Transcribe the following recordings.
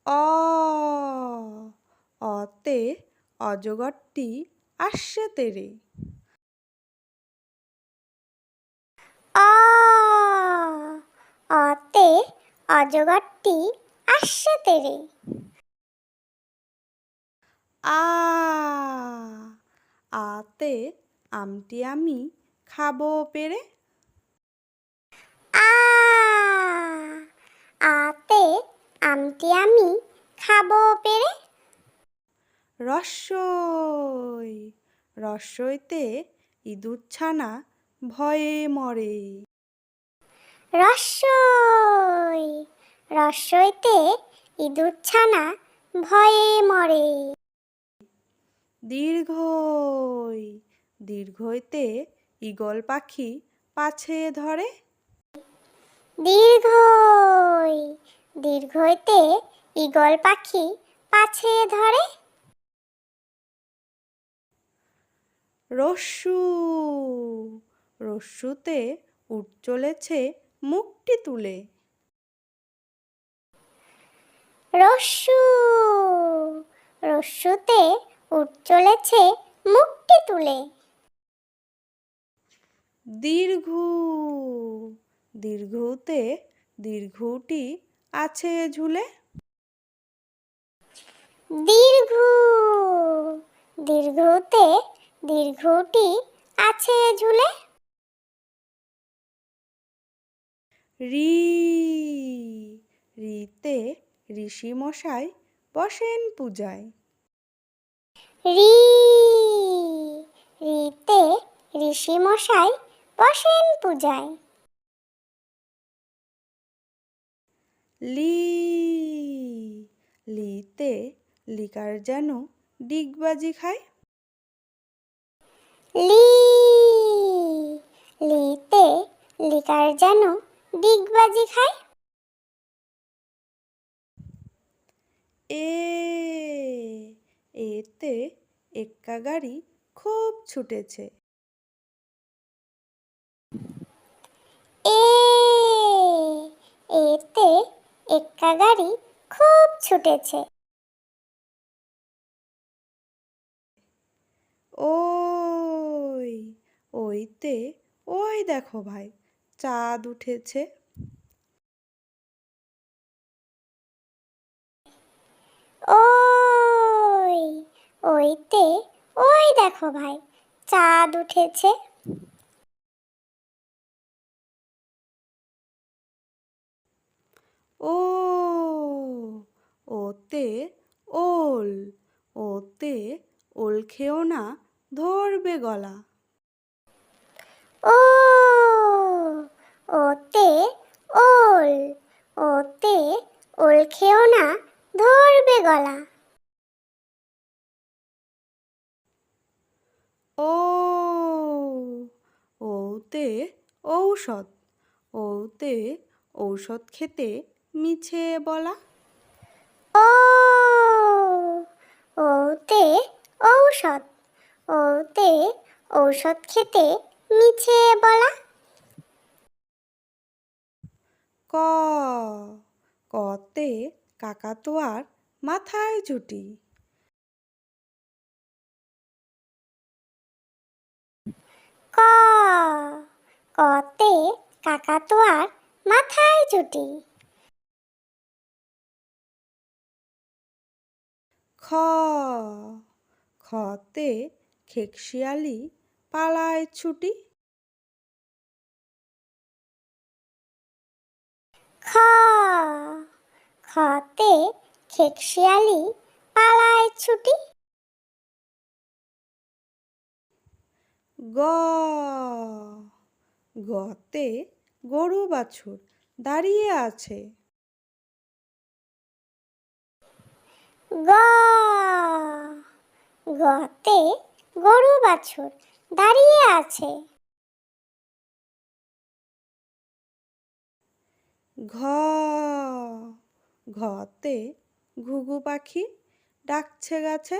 অ অতে অজগরটি আসছে তেরে। অ অতে অজগরটি আসছে তেরে। আ আতে আমটি আমি খাবো পেরে। আ আতে আমটি আমি খাবো পেরে। রস্বই রস্বইতে ইঁদুরছানা ভয়ে মরে। রস্বই রস্বইতে ইঁদুরছানা ভয়ে মরে। দীর্ঘই দীর্ঘইতে ঈগল পাখি পাছে ধরে। দীর্ঘই দীর্ঘইতে ঈগল পাখি পাছে ধরে। রস্যু রস্যুতে উট চলেছে মুখটি তুলে। রস্যু রস্যুতে উট চলেছে মুখটি তুলে। দীর্ঘু দীর্ঘুতে দীর্ঘুটি আছে ঝুলে। দীর্ঘু দীর্ঘুতে দীর্ঘুটি আছে ঝুলে। রি রিতে ঋষি মশাই বসেন পূজায়। রি রিতে ঋষি মশাই বসেন পূজায়। লি লিতে লিকার যেন ডিগবাজি খায়। লি লিতে লিকার যেন ডিগবাজি খায়। এ এতে এক্কা গাড়ি খুব ছুটেছে। এ এতে এক্কা গাড়ি খুব ছুটেছে। ওই ওইতে ওই দেখো ভাই চাঁদ উঠেছে। ওই ওইতে ওই দেখো ভাই চাঁদ উঠেছে। ও ওতে ওল ওতে ওল খেও না ধরবে গলা। ও ওতে ওল ওতে ওল খেও না ধরবে গলা। ও ওতে ঔষধ ওতে ঔষধ খেতে মিছে বলা। ও ওতে ঔষধ ওতে ঔষধ খেতে মিছে বলা। ক কতে কাকাতুয়ার মাথায় ঝুঁটি। ক কতে কাকাতুয়ার মাথায় ঝুঁটি। খ খতে খেকশিয়ালি পালায় ছুটি। খ খতে খেকশিয়ালি পালায় ছুটি। গ গতে গরু বাছুর দাঁড়িয়ে আছে। গ গতে গরু বাছুর দাঁড়িয়ে আছে। ঘ ঘতে ঘুঘু পাখি ডাকছে গাছে।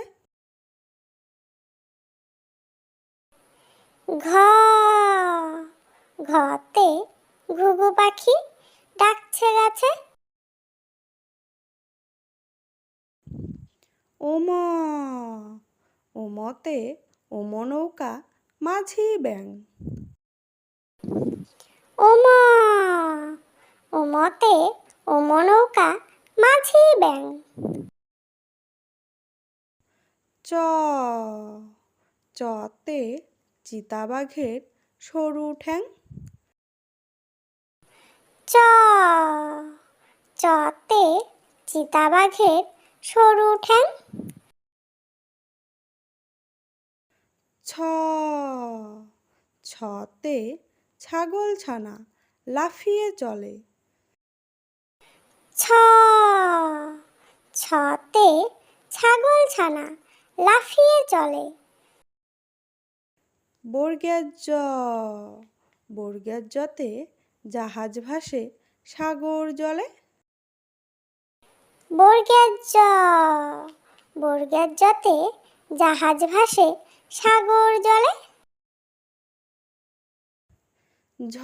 ঘ ঘতে ঘুঘু পাখি ডাকছে গাছে। ওমা, ওমতে ওমো নৌকা মাঝি ব্যাং। ওমা, ওমতে ওমো নৌকা মাঝি ব্যাং। চ, চতে চিতাবাঘের সরু ঠ্যাং। চ, চতে চিতাবাঘের সরু ঠ্যাং। ছ, ছতে ছাগল ছানা লাফিয়ে চলে। ছ, ছতে ছাগল ছানা লাফিয়ে চলে। বর্গের জ, বর্গের জতে জাহাজ ভাসে সাগর জলে। বর্গের জ, বর্গের জতে জাহাজ ভাসে সাগর জলে। ঝ,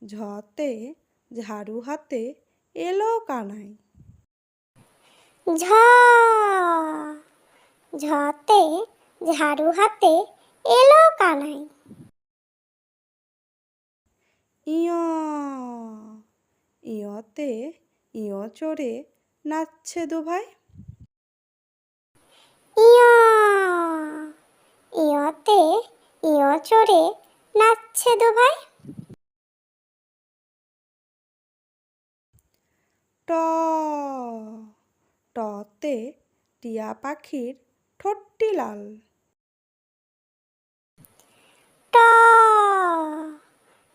ঝতে ঝাড়ু হাতে এলো কানাই। ঝ, ঝতে ঝাড়ু হাতে এলো কানাই। ইয়, ইয়তে ইয় চড়ে নাচছে দুভাই। ইয়, ইয়তে ইয় চড়ে নাচছে দুভাই। ট, টতে টিয়া পাখির ঠোঁটটি লাল। ট,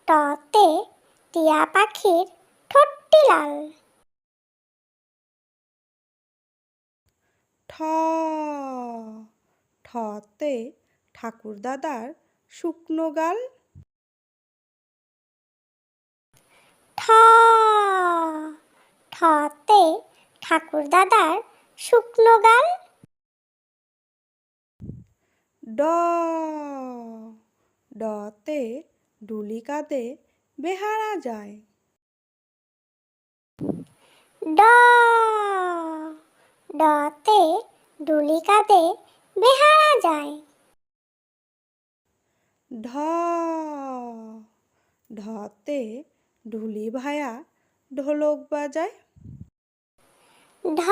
টতে টিয়া পাখির ঠোঁটটি লাল। ঠ, ঠতে ঠাকুর দাদার শুকনো গাল। ঠ, ঠতে ঠাকুর দাদার শুকনো গাল। ড, ডতে ডুলি কাঁধে বেহারা যায়। ড, ডতে ডুলি কাঁধে বেহারা যায়। ঢ, ঢতে ঢুলি ভায়া ঢোলক বাজায়। ঢ,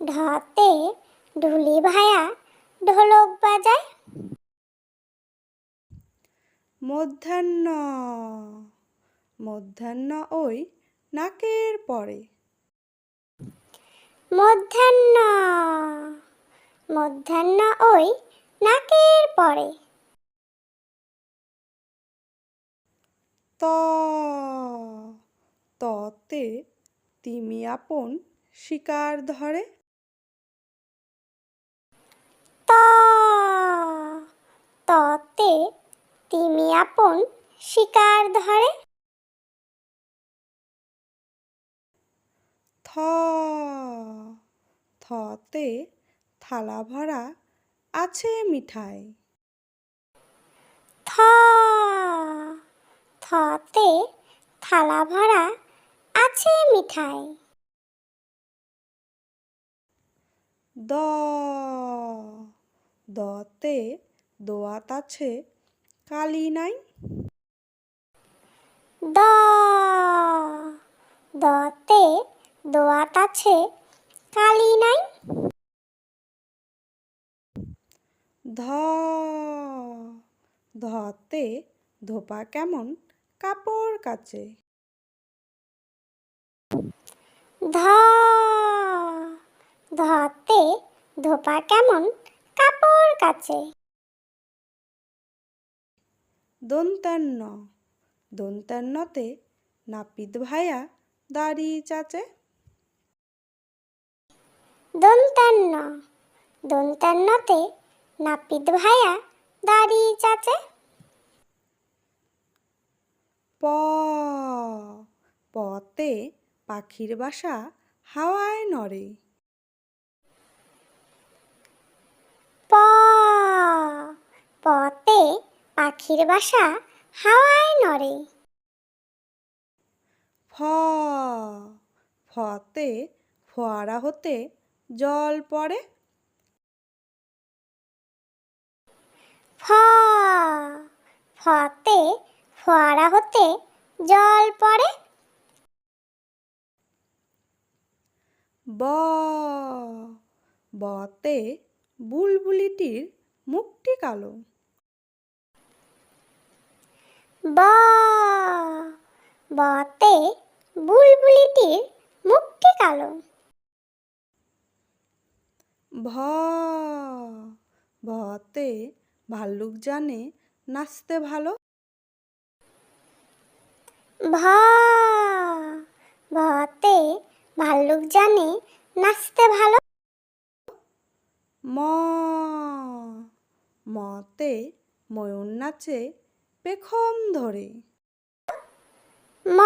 ঢতে ঢুলি ভায়া ঢোলক বাজায়। মধ্যাহ্ন, মধ্যাহ্ন ওই নাকের পরে। মধ্যাহ্ন, মধ্যাহ্ন ওই নাকের পরে। ত, ততে তিমি আপন শিকার ধরে। ত, ততে তিমি আপন শিকার ধরে। থ, থতে থালা ভরা আছে মিঠাই। থ, থতে থালা ভরা আছে মিঠাই। দ, দতে দোয়াত আছে কালি নাই। দ, দতে দোয়াত আছে কালি নাই। ধ, ধতে ধোপা কেমন কাপড় কাচে। ধ, ধতে ধোপা কেমন কাপড় কাচে। দন্তান্ন, দন্তান্নতে নাপিত ভায়া দাড়ি চাচে। দন্তান্ন, দন্তান্নতে নাপিত ভায়া দাড়ি চাচে। প, পতে পাখির বাসা হাওয়ায় নড়ে। প, পতে পাখির বাসা হাওয়ায় নড়ে। ফ, ফতে ফোয়ারা হতে জল পড়ে। ফ ফতে ফোয়ারা হতে জল পড়ে। ব বতে বুলবুলিটির মুখটি কালো। ব বতে বুলবুলিটির মুখটি কালো। ভ ভতে ভাল্লুক জানে নাচতে ভালো। ভ ভতে ভাল্লুক জানে নাচতে ভালো। ম মতে ময়ূর নাচে পেখম ধরে। ম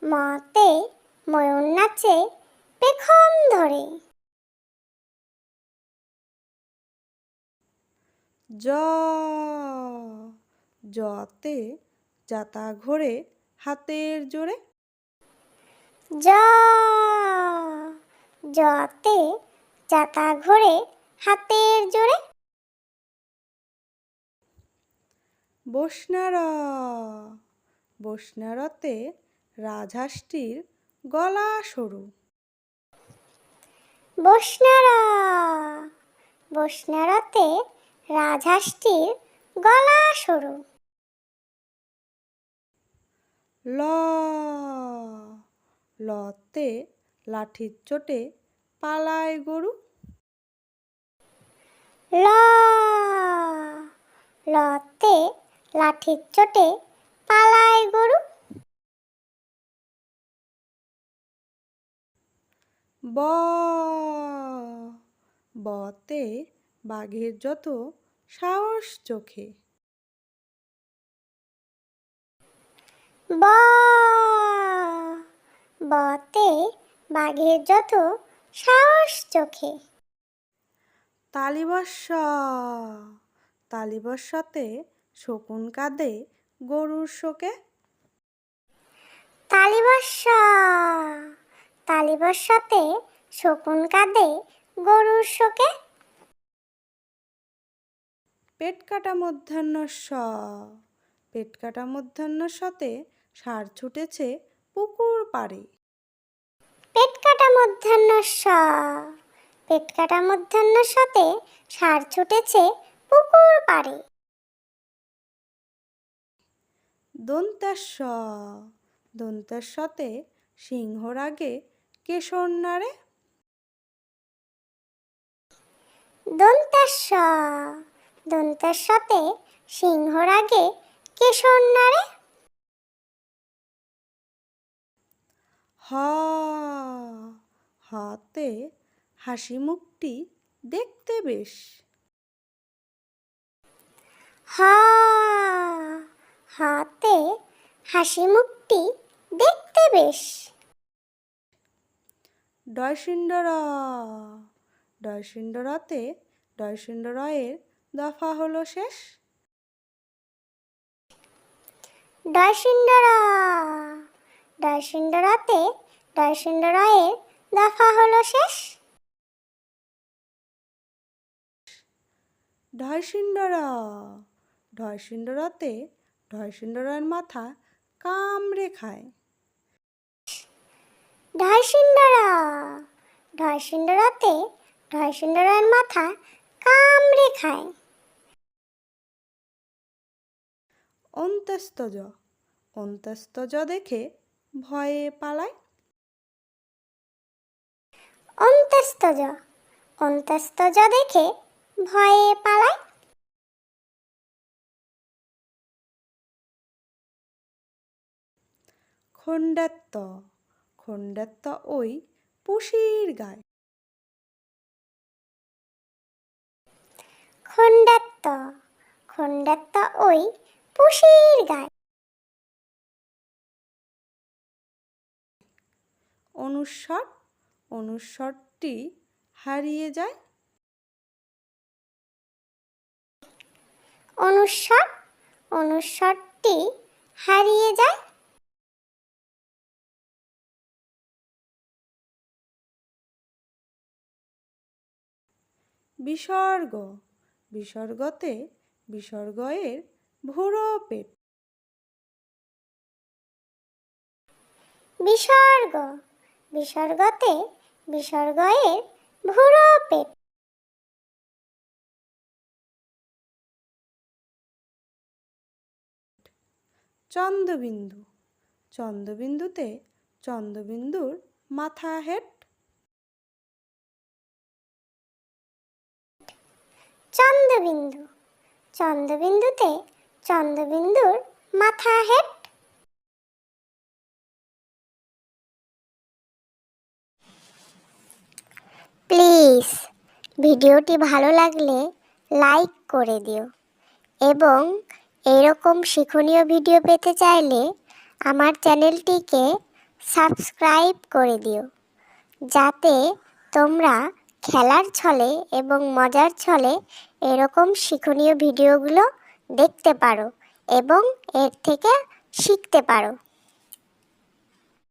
মতে ময়ূর নাচে পেখম ধরে। জ জতে যাতা ঘোরে হাতের জোরে। জ জতে যাতা ঘোরে হাতের জোরে। বসনার বসনারতে রাজহাঁসটির গলা সরু। বসনারা বসনারতে রাজহাঁসটির গলা সরু। ল লতে লাঠির চোটে পালায় গরু। ল লতে লাঠির চোটে পালায় গরু। ব বতে বাঘের যত সাহস চোখে। ব বতে বাঘের যত সাহস চোখে। তালিবস্য তালিবস্যতে শকুন কাঁদে গরুর শোকে। তালিবস্য তালিবস্যতে শকুন কাঁদে গরুর শোকে। পেট কাটা মধ্যাহ্নস্য পেট কাটা মধ্যাহ্নস্যতে ষাঁড় ছুটেছে পুকুর পাড়ে। পেট কাটা মধ্যাহ্নস্য পেট কাটা মধ্যাহ্নস্যতে ষাঁড় ছুটেছে পুকুর পাড়ে। দন্তাস্য দন্তাস্যতে সিংহর আগে কেশর নাড়ে। দন্তাস্য দন্তাস্যতে সিংহর আগে কেশর নাড়ে। হ হতে হাসি মুখটি দেখতে বেশ। হ হাতে হাসি মুখটি দেখতে বেশ। ডয়সিন্ডর ডয়সিন্ডরতে ডয়সিন্ডরয়ের দফা হলো শেষ। ডয়সিন্ডর ডয়সিন্ডরতে ডয়সিন্ডরয়ের দফা হলো শেষ। ঢয়সিন্ডর ঢয়সিন্ডরতে ঢয়সিন্ডরের মাথা কামড়ে খায়। ঢয়সিন্ডর ঢয়সিন্ডরতে ঢয়সিন্ডরের মাথা কামড়ে খায়। অন্তস্তজ অন্তস্তজ দেখে ভয়ে পালায়। অন্তস্তজ অন্তস্তজ দেখে ভয়ে পালায়। খণ্ডাত্ত খণ্ডাত্ত ওই পুষির গায়। খণ্ডাত্ত খণ্ডাত্ত ওই পুষির গায়। অনুস্বর অনুস্বরটি হারিয়ে যায়। অনুস্বর অনুস্বরটি হারিয়ে যায়। বিসর্গ, বিসর্গতে বিসর্গয়ের ভুরো পেট। বিসর্গ, বিসর্গতে বিসর্গয়ের ভুরো পেট। চন্দ্রবিন্দু, চন্দ্রবিন্দুতে চন্দ্রবিন্দুর মাথা হেট। চন্দ্রবিন্দু, চন্দ্রবিন্দুতে চন্দ্রবিন্দুর মাথা হেট। প্লিজ ভিডিওটি ভালো লাগলে লাইক করে দিও এবং এরকম শিক্ষণীয় ভিডিও পেতে চাইলে আমার চ্যানেলটিকে সাবস্ক্রাইব করে দিও, যাতে তোমরা খেলার ছলে এবং মজার ছলে এরকম শিক্ষণীয় ভিডিওগুলো দেখতে পারো এবং এর থেকে শিখতে পারো।